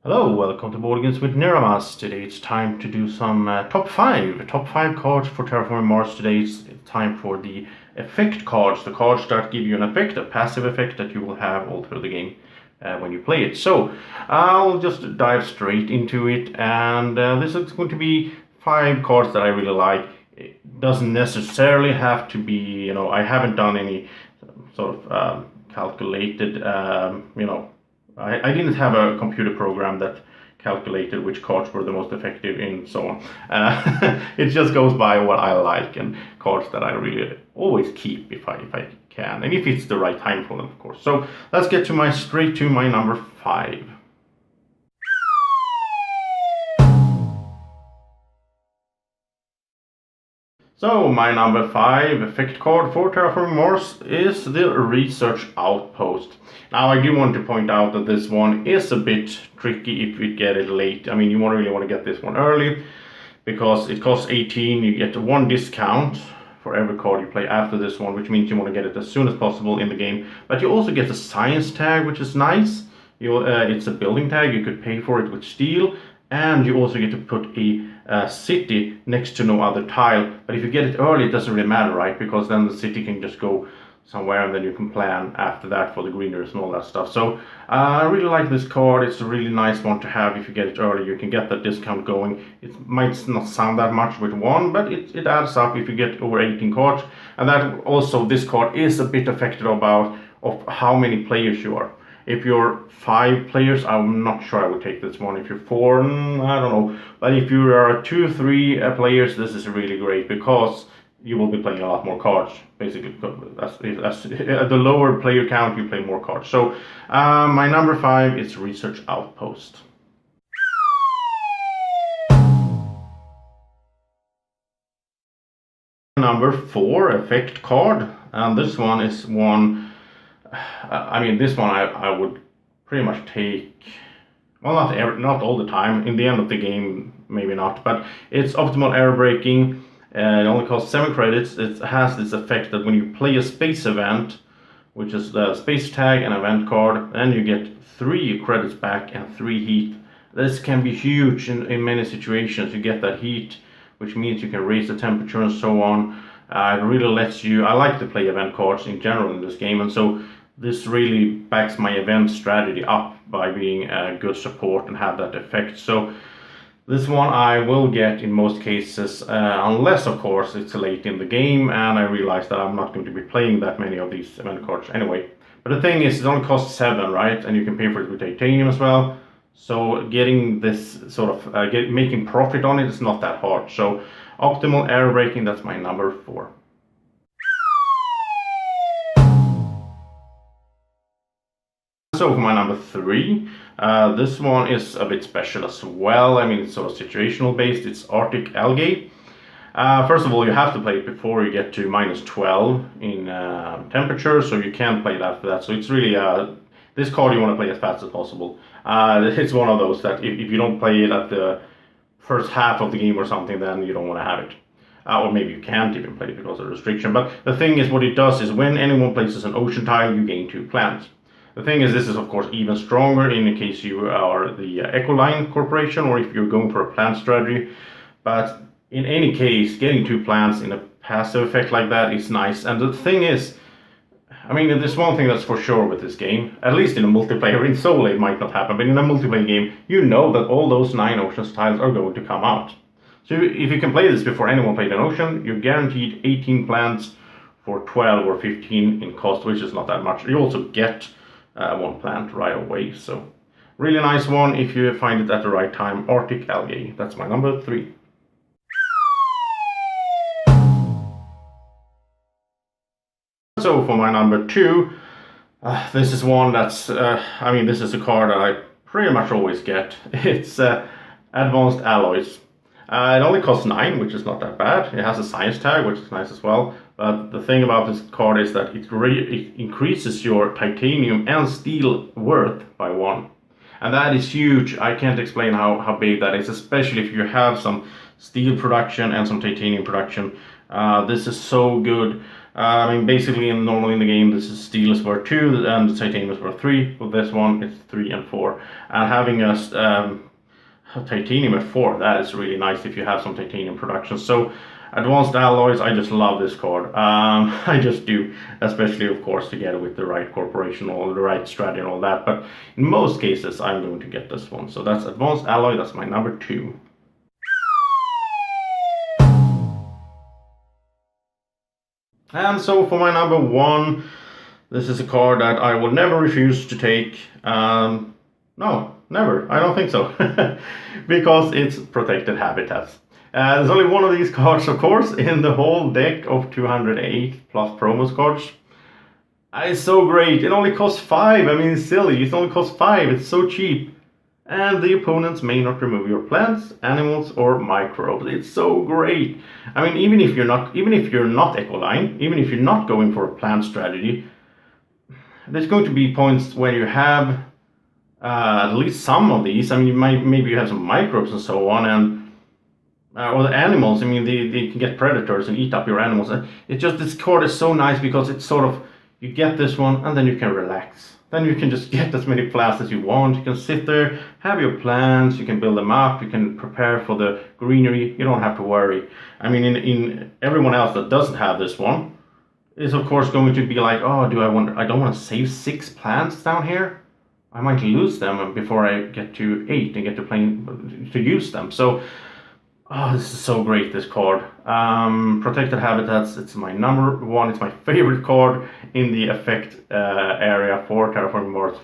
Hello, welcome to Board Games with Niramas. Today it's time to do some top 5 cards for Terraforming Mars. Today it's time for the effect cards, the cards that give you an effect, a passive effect that you will have all through the game when you play it. So I'll just dive straight into it, and this is going to be 5 cards that I really like. It doesn't necessarily have to be, I haven't done any sort of calculated, I didn't have a computer program that calculated which cards were the most effective and so on. It just goes by what I like and cards that I really always keep if I can, and if it's the right time for them, of course. So let's get straight to my number 5. So my number 5 effect card for Terraforming Mars is the Research Outpost. Now I do want to point out that this one is a bit tricky if you get it late. I mean, you really want to get this one early because it costs 18. You get 1 discount for every card you play after this one, which means you want to get it as soon as possible in the game. But you also get a science tag, which is nice. It's a building tag. You could pay for it with steel. And you also get to put a city next to no other tile. But if you get it early, it doesn't really matter, right? Because then the city can just go somewhere and then you can plan after that for the greeners and all that stuff. So I really like this card. It's a really nice one to have. If you get it early, you can get that discount going. It might not sound that much with one, but it adds up if you get over 18 cards. And that also, this card is a bit affected of how many players you are. If you're 5 players, I'm not sure I would take this one. If you're 4, I don't know. But if you are 2, 3 players, this is really great because you will be playing a lot more cards. Basically, at the lower player count, you play more cards. So my number 5 is Research Outpost. Number 4 effect card, and this one is one. This one I would pretty much take, well, not all the time. In the end of the game, maybe not, but it's Optimal Error Breaking. It only costs 7 credits. It has this effect that when you play a space event, which is the space tag and event card, then you get 3 credits back and 3 heat. This can be huge in many situations. You get that heat, which means you can raise the temperature and so on. It really lets you. I like to play event cards in general in this game, and so this really backs my event strategy up by being a good support and have that effect. So this one I will get in most cases, unless of course it's late in the game and I realize that I'm not going to be playing that many of these event cards anyway. But the thing is, it only costs 7, right? And you can pay for it with titanium as well. So getting this sort of making profit on it is not that hard. So Optimal Error Breaking, that's my number 4. So for my number 3, this one is a bit special as well. I mean, it's sort of situational based. It's Arctic Algate. First of all, you have to play it before you get to -12 in temperature, so you can't play it after that. So it's really this card you want to play as fast as possible. It's one of those that if you don't play it at the first half of the game or something, then you don't want to have it. Or maybe you can't even play it because of the restriction. But the thing is, what it does is when anyone places an ocean tile, you gain 2 plants. The thing is, this is of course even stronger in case you are the Ecoline Corporation or if you're going for a plant strategy. But in any case, getting 2 plants in a passive effect like that is nice. And the thing is, I mean, there's one thing that's for sure with this game, at least in a multiplayer. In solo it might not happen, but in a multiplayer game, you know that all those 9 oceans tiles are going to come out. So if you can play this before anyone played an ocean, you're guaranteed 18 plants for 12 or 15 in cost, which is not that much. You also get 1 plant right away, so really nice one if you find it at the right time. Arctic Algae, that's my number 3. So for my number 2, this is one that's, this is a card that I pretty much always get. It's Advanced Alloys. It only costs 9, which is not that bad. It has a science tag, which is nice as well. But the thing about this card is that it increases your titanium and steel worth by 1. And that is huge. I can't explain how big that is, especially if you have some steel production and some titanium production. This is so good. I mean, basically, normally in the game, this is steel is worth 2 and titanium is worth 3. With this one, it's 3 and 4. And having a titanium at 4, that is really nice if you have some titanium production. So, advanced alloys, I just love this card. I just do, especially, of course, together with the right corporation or the right strategy and all that. But in most cases, I'm going to get this one. So, that's advanced alloy, that's my number 2. And so for my number 1, this is a card that I will never refuse to take. No, never. I don't think so. Because it's protected habitats. There's only one of these cards, of course, in the whole deck of 208 plus promos cards. It's so great. It only costs 5. I mean, it's silly. It only costs 5. It's so cheap. And the opponents may not remove your plants, animals, or microbes. It's so great. I mean, even if you're not Ecoline, even if you're not going for a plant strategy, there's going to be points where you have at least some of these. I mean, maybe you have some microbes and so on, and or the animals. I mean, they can get predators and eat up your animals. This card is so nice because it's sort of, you get this one and then you can relax. Then you can just get as many plants as you want. You can sit there, have your plants, you can build them up, you can prepare for the greenery. You don't have to worry. I mean, in everyone else that doesn't have this one is of course going to be like, oh, I don't want to save 6 plants down here. I might lose them before I get to 8 and get to use them. So, oh, this is so great, this card. Protected Habitats, it's my number 1, it's my favorite card in the effect area for Terraforming Mars.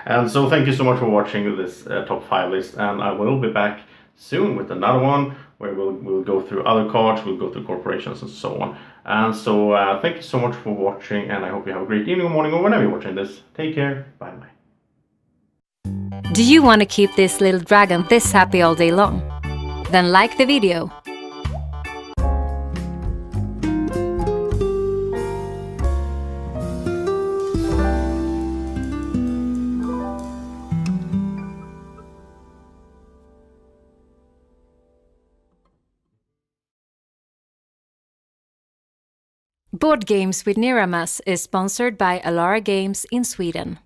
And so thank you so much for watching this top 5 list, and I will be back soon with another one where we'll go through other cards, we'll go through corporations and so on. And so thank you so much for watching, and I hope you have a great evening, morning, or whenever you're watching this. Take care, bye bye. Do you want to keep this little dragon this happy all day long? Then like the video. Board Games with Niramas is sponsored by Alara Games in Sweden.